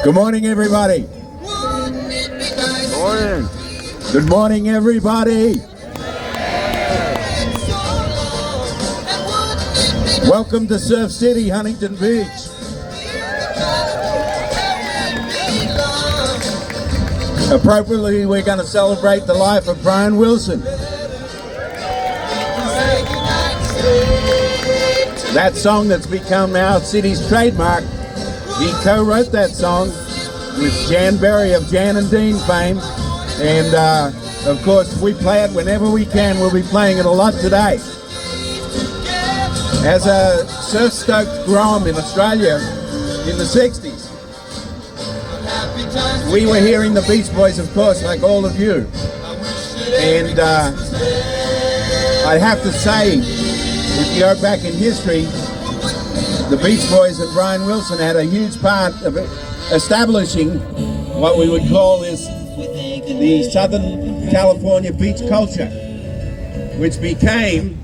Good morning, everybody. Morning. Good morning, everybody. Welcome to Surf City, Huntington Beach. Appropriately, we're going to celebrate the life of Brian Wilson. That song that's become our city's trademark, he co-wrote that song with Jan Berry of Jan and Dean fame. And of course, we play it whenever we can. We'll be playing it a lot today. As a surf-stoked Grom in Australia in the 60s, we were hearing the Beach Boys, of course, like all of you. And I have to say, if you go back in history, the Beach Boys and Brian Wilson had a huge part of establishing what we would call is the Southern California beach culture, which became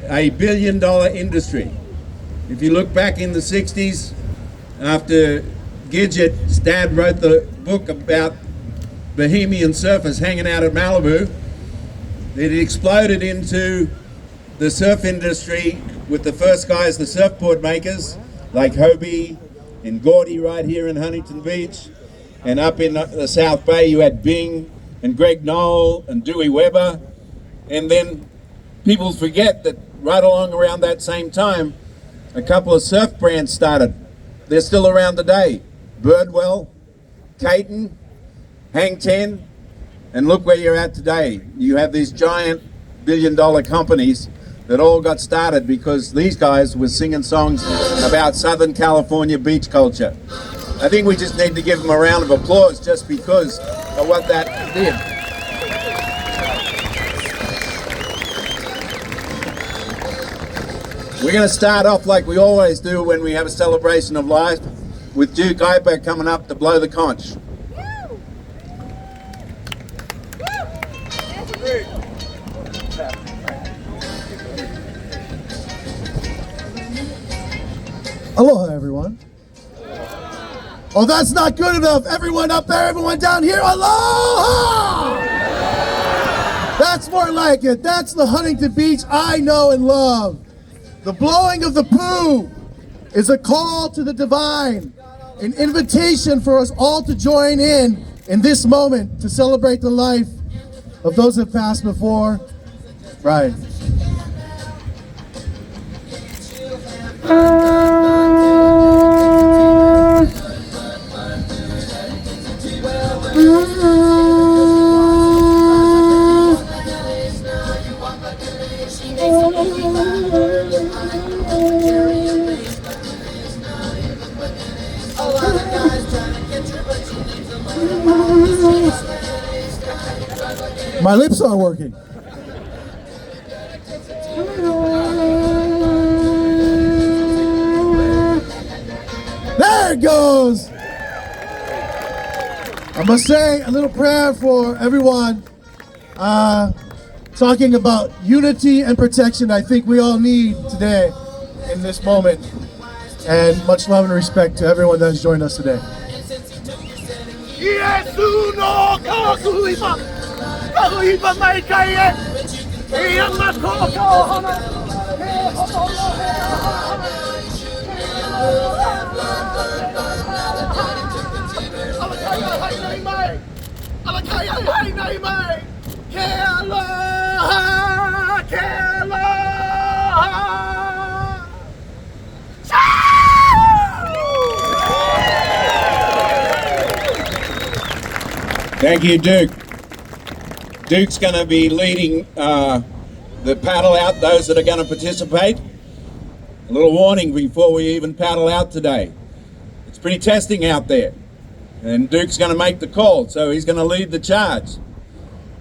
a billion-dollar industry. If you look back in the 60s, after Gidget's dad wrote the book about Bohemian surfers hanging out at Malibu, it exploded into the surf industry with the first guys, the surfboard makers, like Hobie and Gordy right here in Huntington Beach. And up in the South Bay, you had Bing and Greg Knoll and Dewey Weber. And then people forget that right along around that same time, a couple of surf brands started. They're still around today. Birdwell, Caton, Hang 10, and look where you're at today. You have these giant billion-dollar companies that all got started because these guys were singing songs about Southern California beach culture. I think we just need to give them a round of applause just because of what that did. We're going to start off like we always do when we have a celebration of life, with Duke Iper coming up to blow the conch. Aloha, everyone. Oh, that's not good enough. Everyone up there, everyone down here, aloha! That's more like it. That's the Huntington Beach I know and love. The blowing of the poo is a call to the divine, an invitation for us all to join in this moment to celebrate the life of those that passed before. Right. My lips aren't working. There it goes. I must say a little prayer for everyone. Talking about unity and protection, I think we all need today in this moment. And much love and respect to everyone that has joined us today. Thank you, Duke. Duke's going to be leading the paddle out, those that are going to participate. A little warning before we even paddle out today. It's pretty testing out there. And Duke's going to make the call, so he's going to lead the charge.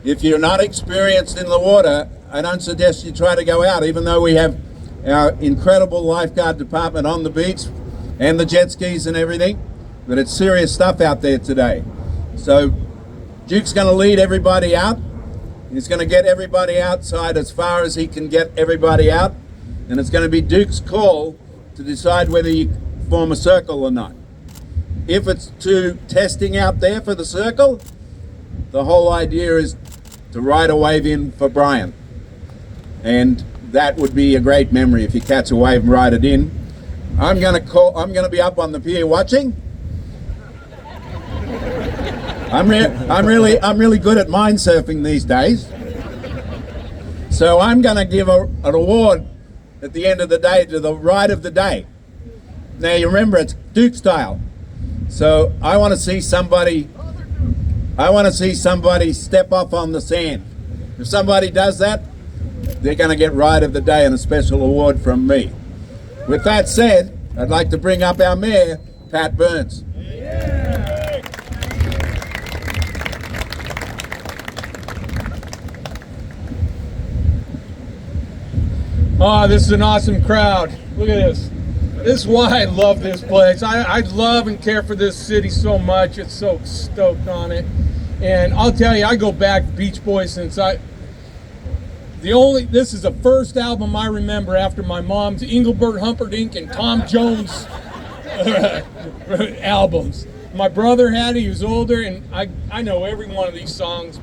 If you're not experienced in the water, I don't suggest you try to go out, even though we have our incredible lifeguard department on the beach and the jet skis and everything. But it's serious stuff out there today. So Duke's going to lead everybody out. He's going to get everybody outside as far as he can get everybody out. And it's going to be Duke's call to decide whether you form a circle or not. If it's too testing out there for the circle, the whole idea is to write a wave in for Brian. And that would be a great memory if you catch a wave and write it in. I'm gonna be up on the pier watching. I'm really good at mind surfing these days. So I'm gonna give an award at the end of the day to the ride of the day. Now you remember it's Duke style. So I want to see somebody step off on the sand. If somebody does that, they're going to get ride of the day and a special award from me. With that said, I'd like to bring up our mayor, Pat Burns. Oh, this is an awesome crowd. Look at this. This is why I love this place. I love and care for this city so much. It's so stoked on it. And I'll tell you, I go back to Beach Boys since this is the first album I remember after my mom's Engelbert Humperdinck and Tom Jones albums. My brother had it, he was older, and I know every one of these songs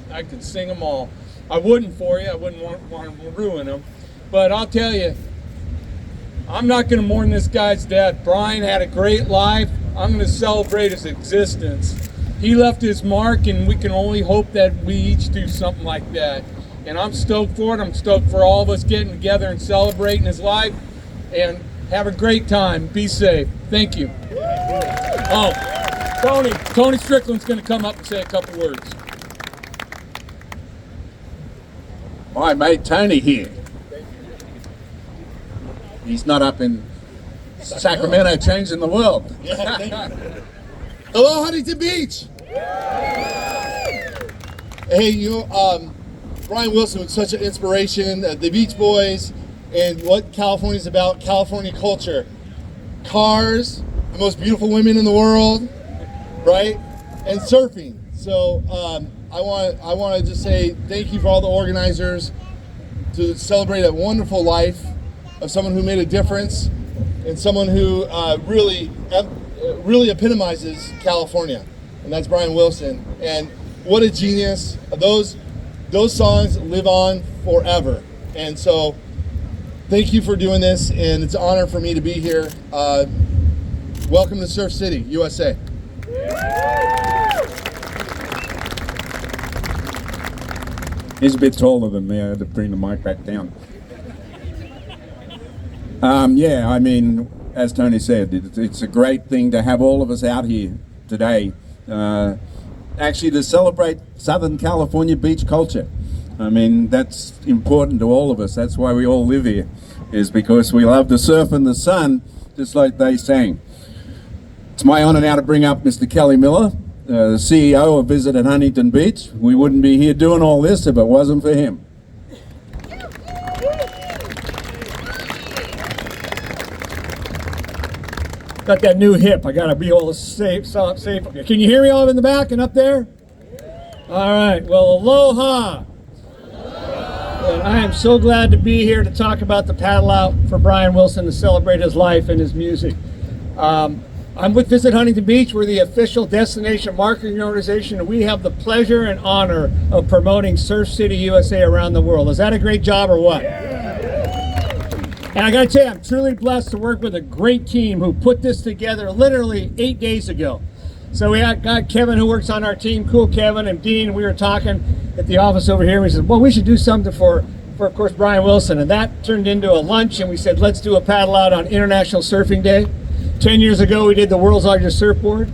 I could sing them all. I wouldn't for you, I wouldn't want to ruin them. But I'll tell you, I'm not going to mourn this guy's death. Brian had a great life. I'm going to celebrate his existence. He left his mark, and we can only hope that we each do something like that. And I'm stoked for it. I'm stoked for all of us getting together and celebrating his life. And have a great time. Be safe. Thank you. Oh, Tony Strickland's going to come up and say a couple words. My mate Tony here. He's not up in Sacramento changing the world. Hello, Huntington Beach. Hey, Brian Wilson was such an inspiration. The Beach Boys and what California's about, California culture. Cars, the most beautiful women in the world, right? And surfing. So I want to just say thank you for all the organizers to celebrate a wonderful life of someone who made a difference and someone who really epitomizes California, and that's Brian Wilson. And what a genius! Those songs live on forever. And so, thank you for doing this, and it's an honor for me to be here. Welcome to Surf City, USA. He's a bit taller than me. I had to bring the mic back down. Yeah, I mean, as Tony said, it's a great thing to have all of us out here today, actually to celebrate Southern California beach culture. I mean, that's important to all of us. That's why we all live here, is because we love to surf in the sun, just like they sang. It's my honor now to bring up Mr. Kelly Miller, the CEO of Visit at Huntington Beach. We wouldn't be here doing all this if it wasn't for him. Got that new hip. I got to be able to safe. Can you hear me all in the back and up there? All right. Well, aloha. And I am so glad to be here to talk about the paddle out for Brian Wilson to celebrate his life and his music. I'm with Visit Huntington Beach. We're the official destination marketing organization, and we have the pleasure and honor of promoting Surf City, USA around the world. Is that a great job or what? And I gotta tell you, I'm truly blessed to work with a great team who put this together literally 8 days ago. So we got Kevin who works on our team, cool Kevin, and Dean. We were talking at the office over here. We said, well, we should do something for of course, Brian Wilson. And that turned into a lunch, and we said, let's do a paddle out on International Surfing Day. 10 years ago, we did the world's largest surfboard.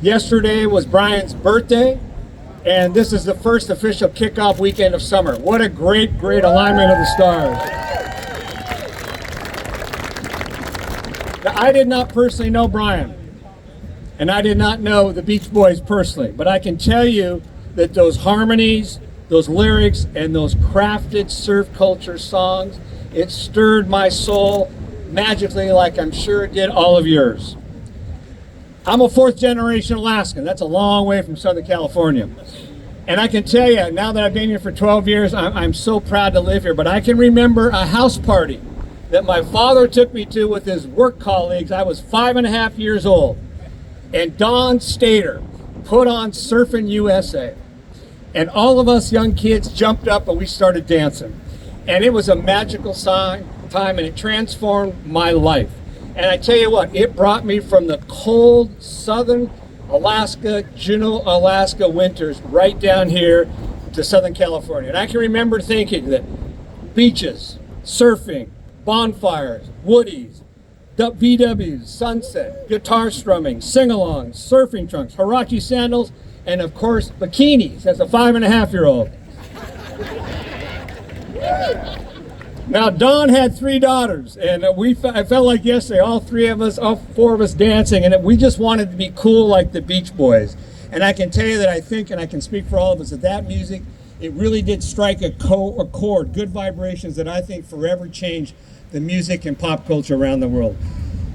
Yesterday was Brian's birthday, and this is the first official kickoff weekend of summer. What a great, great alignment of the stars. Now, I did not personally know Brian, and I did not know the Beach Boys personally, but I can tell you that those harmonies, those lyrics, and those crafted surf culture songs, it stirred my soul magically like I'm sure it did all of yours. I'm a fourth generation Alaskan. That's a long way from Southern California. And I can tell you, now that I've been here for 12 years, I'm so proud to live here, but I can remember a house party that my father took me to with his work colleagues. I was 5.5 years old. And Don Stater put on Surfing USA. And all of us young kids jumped up and we started dancing. And it was a magical time and it transformed my life. And I tell you what, it brought me from the cold southern Alaska, Juneau, Alaska winters right down here to Southern California. And I can remember thinking that beaches, surfing, bonfires, woodies, VWs, sunset, guitar strumming, sing-alongs, surfing trunks, Huarache sandals, and of course, bikinis as a 5.5-year-old. Now, Dawn had 3 daughters, and I felt like yesterday, all 4 of us dancing, and we just wanted to be cool like the Beach Boys. And I can tell you that I think, and I can speak for all of us, that music, it really did strike a chord, good vibrations that I think forever changed the music and pop culture around the world.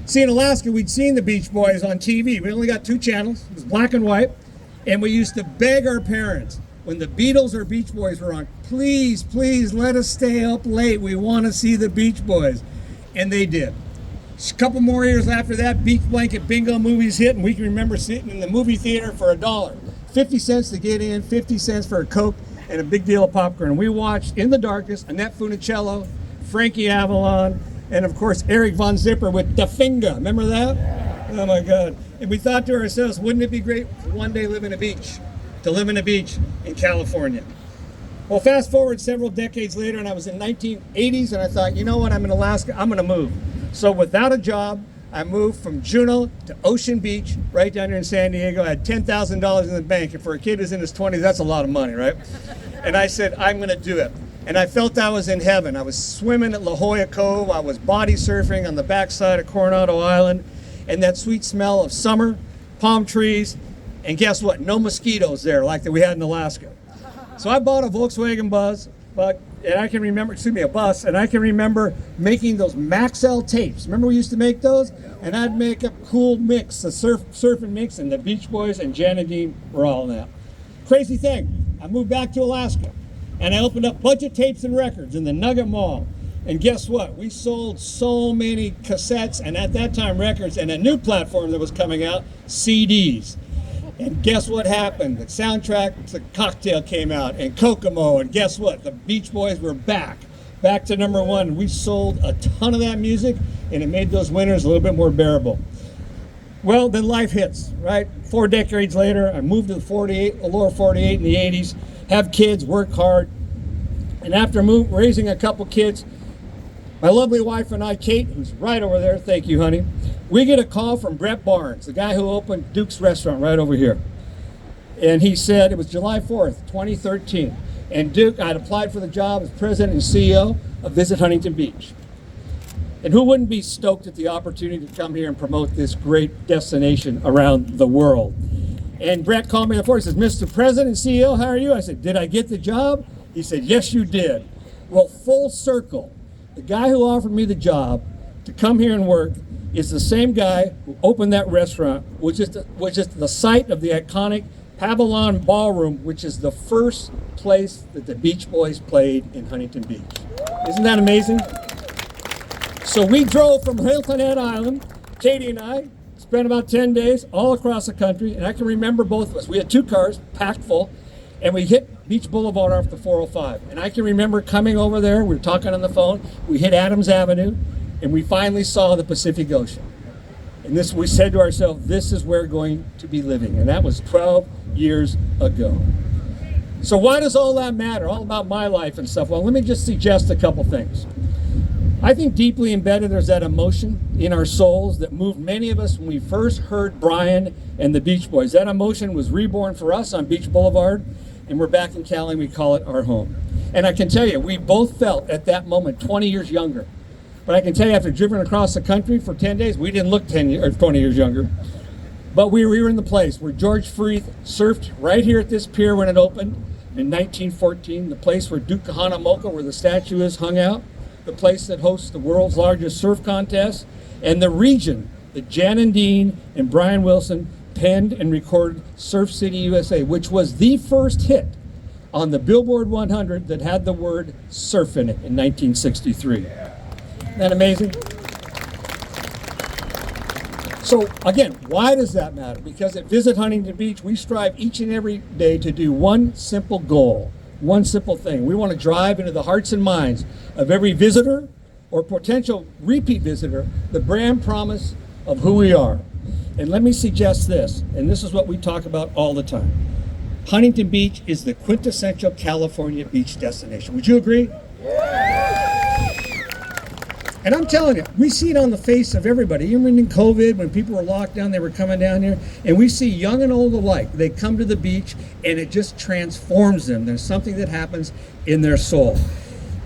See, in Alaska, we'd seen the Beach Boys on TV. We only got 2 channels. It was black and white. And we used to beg our parents, when the Beatles or Beach Boys were on, please, please let us stay up late. We want to see the Beach Boys. And they did. A couple more years after that, Beach Blanket Bingo movies hit, and we can remember sitting in the movie theater for $1. 50 cents to get in, 50 cents for a Coke, and a big deal of popcorn. And we watched In the Darkness, Annette Funicello, Frankie Avalon, and of course Eric Von Zipper with The Finger. Remember that? Oh my God. And we thought to ourselves, wouldn't it be great to one day live in a beach, to live in a beach in California? Well, fast forward several decades later, and I was in 1980s, and I thought, you know what, I'm in Alaska, I'm gonna move. So without a job, I moved from Juneau to Ocean Beach, right down here in San Diego. I had $10,000 in the bank, and for a kid who's in his 20s, that's a lot of money, right? And I said, I'm gonna do it. And I felt I was in heaven. I was swimming at La Jolla Cove. I was body surfing on the backside of Coronado Island. And that sweet smell of summer, palm trees, and guess what? No mosquitoes there like that we had in Alaska. So I bought a Volkswagen bus, and I can remember, a bus, and I can remember making those Maxell tapes. Remember we used to make those? And I'd make a cool mix, a surfing mix, and the Beach Boys and Jan and Dean were all in that. Crazy thing, I moved back to Alaska. And I opened up Budget Tapes and Records in the Nugget Mall. And guess what? We sold so many cassettes, and at that time records, and a new platform that was coming out, CDs. And guess what happened? The soundtrack to Cocktail came out, and Kokomo, and guess what? The Beach Boys were back to #1. We sold a ton of that music, and it made those winters a little bit more bearable. Well, then life hits, right? 4 decades later, I moved to the lower 48 in the 80s. Have kids, work hard. And after raising a couple kids, my lovely wife and I, Kate, who's right over there, thank you, honey, we get a call from Brett Barnes, the guy who opened Duke's Restaurant right over here. And he said, it was July 4th, 2013, and Duke, I'd applied for the job as president and CEO of Visit Huntington Beach. And who wouldn't be stoked at the opportunity to come here and promote this great destination around the world? And Brett called me before. He says, Mr. President and CEO, how are you? I said, did I get the job? He said, yes, you did. Well, full circle. The guy who offered me the job to come here and work is the same guy who opened that restaurant, which is the site of the iconic Pavilion Ballroom, which is the first place that the Beach Boys played in Huntington Beach. Isn't that amazing? So we drove from Hilton Head Island, Katie and I, spent about 10 days all across the country, and I can remember both of us. We had 2 cars packed full, and we hit Beach Boulevard off the 405. And I can remember coming over there, we were talking on the phone, we hit Adams Avenue, and we finally saw the Pacific Ocean. And we said to ourselves, this is where we're going to be living. And that was 12 years ago. So why does all that matter? All about my life and stuff. Well, let me just suggest a couple things. I think deeply embedded there's that emotion in our souls that moved many of us when we first heard Brian and the Beach Boys. That emotion was reborn for us on Beach Boulevard, and we're back in Cali, and we call it our home. And I can tell you, we both felt at that moment 20 years younger. But I can tell you, after driving across the country for 10 days, we didn't look 20 years younger. But we were in the place where George Freeth surfed right here at this pier when it opened in 1914, the place where Duke Kahanamoku, where the statue is, hung out, the place that hosts the world's largest surf contest, and the region that Jan and Dean and Brian Wilson penned and recorded Surf City USA, which was the first hit on the Billboard 100 that had the word surf in it in 1963. Isn't that amazing? So again, why does that matter? Because at Visit Huntington Beach, we strive each and every day to do one simple goal, one simple thing. We want to drive into the hearts and minds of every visitor or potential repeat visitor the brand promise of who we are. And let me suggest this, and this is what we talk about all the time. Huntington Beach is the quintessential California beach destination. Would you agree? And I'm telling you, we see it on the face of everybody. Even in COVID, when people were locked down, they were coming down here. And we see young and old alike. They come to the beach and it just transforms them. There's something that happens in their soul.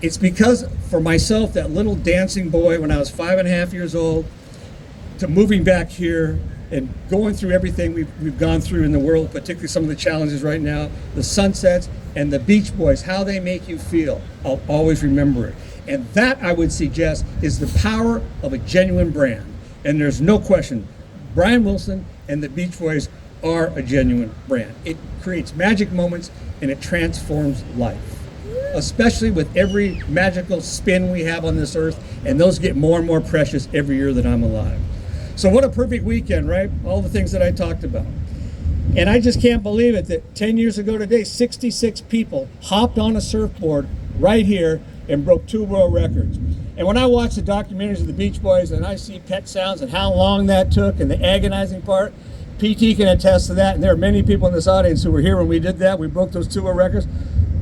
It's because, for myself, that little dancing boy when I was 5.5 years old, to moving back here and going through everything we've gone through in the world, particularly some of the challenges right now, the sunsets and the Beach Boys, how they make you feel. I'll always remember it. And that, I would suggest, is the power of a genuine brand. And there's no question, Brian Wilson and the Beach Boys are a genuine brand. It creates magic moments and it transforms life, especially with every magical spin we have on this earth, and those get more and more precious every year that I'm alive. So what a perfect weekend, right? All the things that I talked about. And I just can't believe it that 10 years ago today, 66 people hopped on a surfboard right here and broke 2 world records. And when I watch the documentaries of the Beach Boys and I see Pet Sounds and how long that took and the agonizing part, PT can attest to that. And there are many people in this audience who were here when we did that. We broke those 2 world records.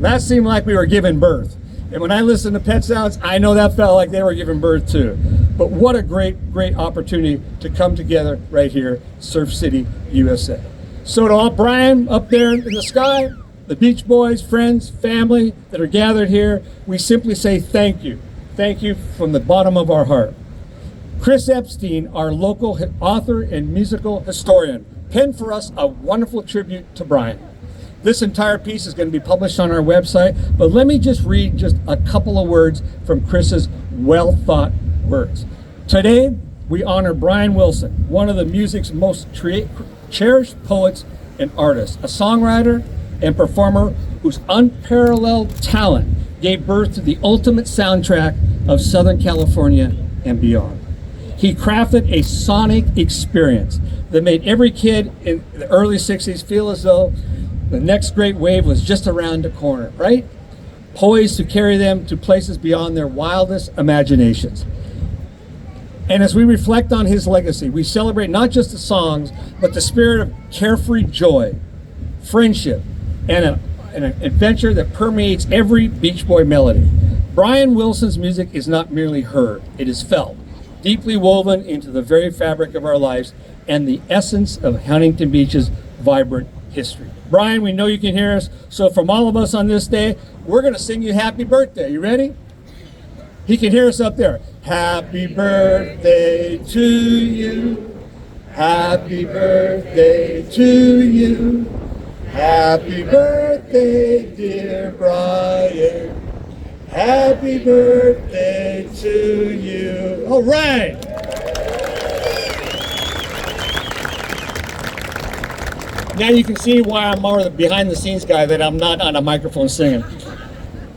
That seemed like we were giving birth. And when I listen to Pet Sounds, I know that felt like they were giving birth too. But what a great, great opportunity to come together right here, Surf City, USA. So to all Brian up there in the sky, the Beach Boys, friends, family that are gathered here, we simply say thank you. Thank you from the bottom of our heart. Chris Epstein, our local author and musical historian, penned for us a wonderful tribute to Brian. This entire piece is going to be published on our website, but let me just read just a couple of words from Chris's well-thought words. Today, we honor Brian Wilson, one of the music's most cherished poets and artists, a songwriter and performer whose unparalleled talent gave birth to the ultimate soundtrack of Southern California and beyond. He crafted a sonic experience that made every kid in the early 60s feel as though the next great wave was just around the corner, right? Poised to carry them to places beyond their wildest imaginations. And as we reflect on his legacy, we celebrate not just the songs, but the spirit of carefree joy, friendship, and an adventure that permeates every Beach Boy melody. Brian Wilson's music is not merely heard, it is felt, deeply woven into the very fabric of our lives and the essence of Huntington Beach's vibrant history. Brian, we know you can hear us, so from all of us on this day, we're gonna sing you happy birthday. You ready? He can hear us up there. Happy birthday to you. Happy birthday to you. Happy birthday, dear Brian. Happy birthday to you. All right. Now you can see why I'm more the behind the scenes guy, that I'm not on a microphone singing.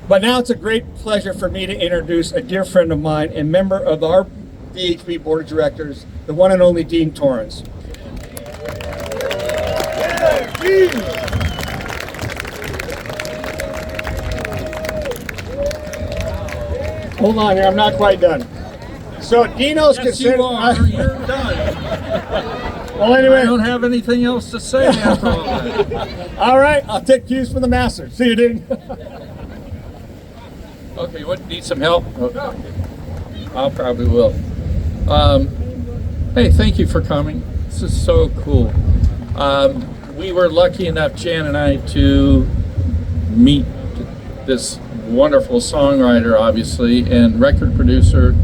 But now it's a great pleasure for me to introduce a dear friend of mine and member of our VHB Board of Directors, the one and only Dean Torrance. Hold on here, I'm not quite done. So Dino's considered. You're done. Well, anyway, I don't have anything else to say after all that. All right, I'll take cues from the master. See you, Dean. Okay, what, need some help? I probably will. Hey, thank you for coming. This is so cool. We were lucky enough, Jan and I, to meet this wonderful songwriter, obviously, and record producer.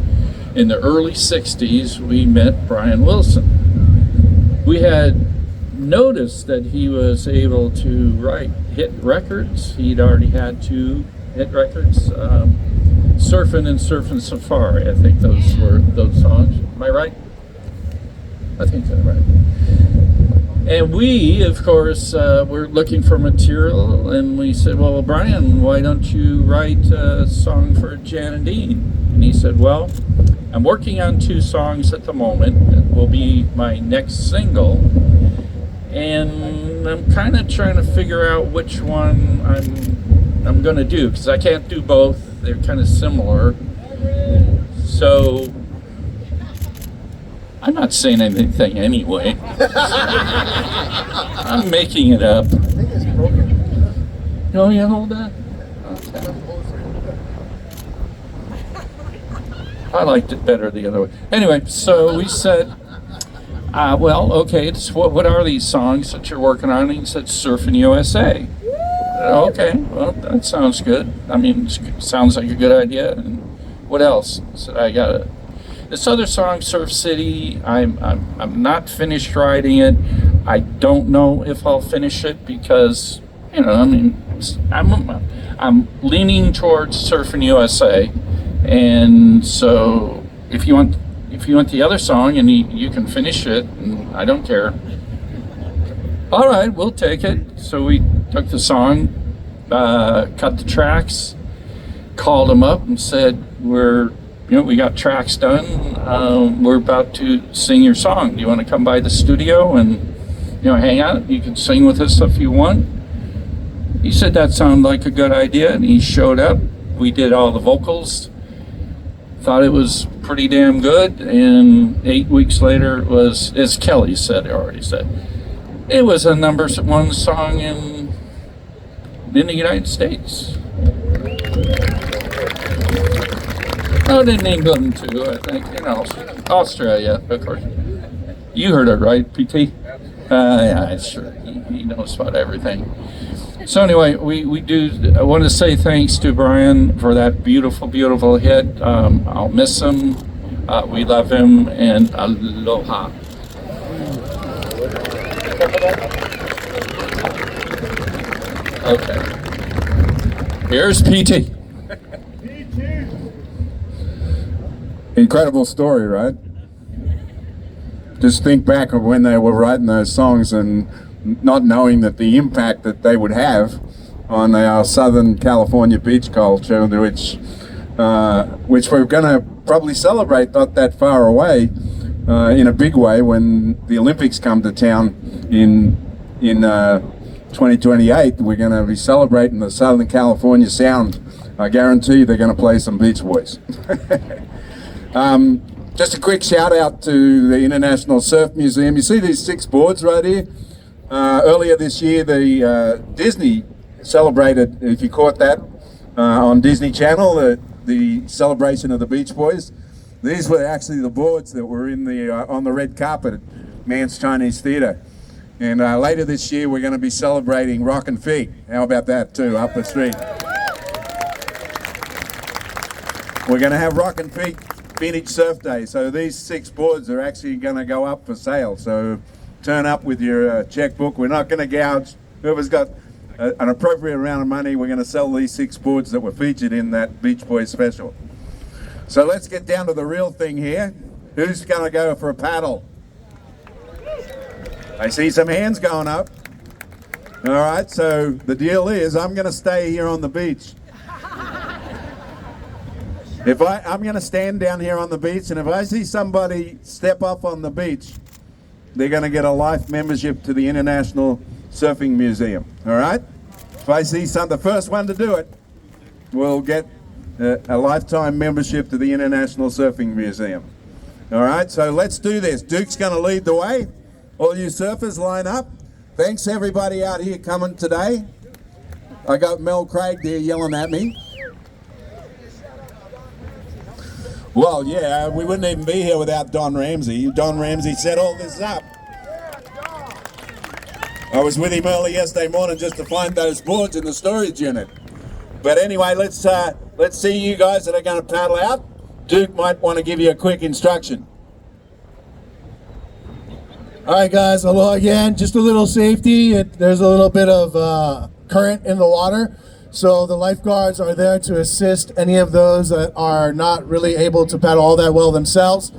In the early 60s, we met Brian Wilson. We had noticed that he was able to write hit records. He'd already had 2 hit records, Surfin' and Surfin' Safari. I think those were those songs. Am I right? I think that's right. And we, of course, were looking for material, and we said, well, Brian, why don't you write a song for Jan and Dean? And he said, well, I'm working on 2 songs at the moment that will be my next single, and I'm kind of trying to figure out which one I'm going to do, because I can't do both. They're kind of similar. So I'm not saying anything anyway. I'm making it up. I think it's broken. Oh, yeah, hold that. Okay. I liked it better the other way. Anyway, so we said, well, okay, what are these songs that you're working on? And he said, Surfing USA. Okay, well, that sounds good. I mean, it sounds like a good idea. And what else? I said, I got it. This other song, Surf City, I'm not finished writing it. I don't know if I'll finish it because, you know, I mean, I'm leaning towards Surfing USA, and so if you want the other song and you can finish it, and I don't care. All right, we'll take it. So we took the song, cut the tracks, called them up, and said, we got tracks done. We're about to sing your song. Do you want to come by the studio and, hang out? You can sing with us if you want. He said that sounded like a good idea, and he showed up. We did all the vocals. Thought it was pretty damn good, and 8 weeks later it was, as Kelly already said, it was a #1 song in the United States. Oh, in England too, I think, Australia, of course. You heard it right, PT? Yeah, sure. He knows about everything. So anyway, I want to say thanks to Brian for that beautiful, beautiful hit. I'll miss him. We love him, and aloha. Okay. Here's PT. Incredible story, right? Just think back of when they were writing those songs and not knowing that the impact that they would have on our Southern California beach culture, which we're going to probably celebrate not that far away in a big way when the Olympics come to town in 2028. We're going to be celebrating the Southern California sound. I guarantee they're going to play some Beach Boys. Just a quick shout out to the International Surf Museum. You see these 6 boards right here? Earlier this year, the Disney celebrated, if you caught that, on Disney Channel, the celebration of the Beach Boys. These were actually the boards that were in on the red carpet at Mann's Chinese Theatre. And later this year, we're going to be celebrating Rockin' Feet. How about that too, up the street? We're going to have Rockin' Feet Vintage Surf Day. So these 6 boards are actually going to go up for sale. So turn up with your checkbook. We're not going to gouge. Whoever's got an appropriate amount of money, we're going to sell these 6 boards that were featured in that Beach Boys special. So let's get down to the real thing here. Who's going to go for a paddle? I see some hands going up. All right, so the deal is I'm going to stay here on the beach. I'm going to stand down here on the beach, and if I see somebody step up on the beach, they're going to get a life membership to the International Surfing Museum. All right? If I see the first one to do it, will get a lifetime membership to the International Surfing Museum. All right, so let's do this. Duke's going to lead the way. All you surfers, line up. Thanks everybody out here coming today. I got Mel Craig there yelling at me. Well, yeah, we wouldn't even be here without Don Ramsey. Don Ramsey set all this up. I was with him early yesterday morning just to find those boards in the storage unit. But anyway, let's see you guys that are going to paddle out. Duke might want to give you a quick instruction. All right, guys, aloha again. Just a little safety. There's a little bit of current in the water. So the lifeguards are there to assist any of those that are not really able to paddle all that well themselves.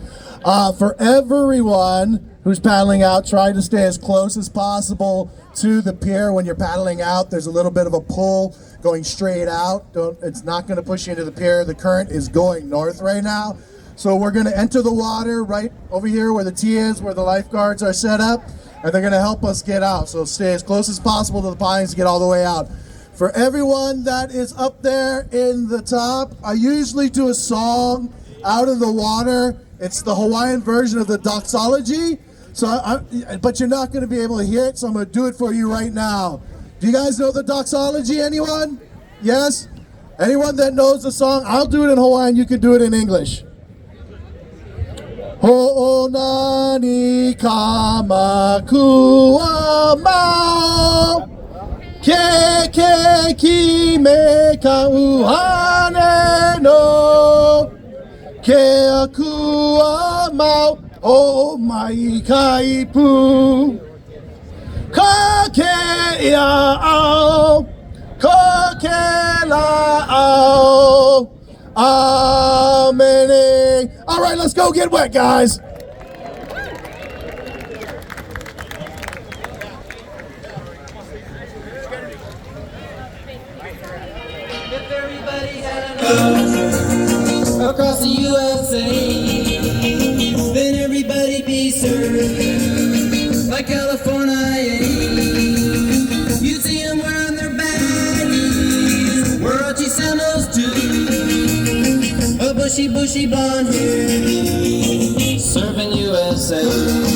For everyone who's paddling out, try to stay as close as possible to the pier when you're paddling out. There's a little bit of a pull going straight out. It's not going to push you into the pier. The current is going north right now. So we're going to enter the water right over here where the T is, where the lifeguards are set up, and they're going to help us get out. So stay as close as possible to the pines to get all the way out. For everyone that is up there in the top, I usually do a song out of the water. It's the Hawaiian version of the doxology. So, but you're not going to be able to hear it, so I'm going to do it for you right now. Do you guys know the doxology, anyone? Yes? Anyone that knows the song? I'll do it in Hawaiian, you can do it in English. Ho'onani kamakua mau Ke ki me ka uhane no Ke akua mau o mai kaipu Ka ke ia au Ka ke la au Amen. All right, let's go get wet, guys. If everybody had a nose across the USA, then everybody be served like California. You see them wearing their baggies, Warachi sandals too, a bushy blonde hair, serving USA.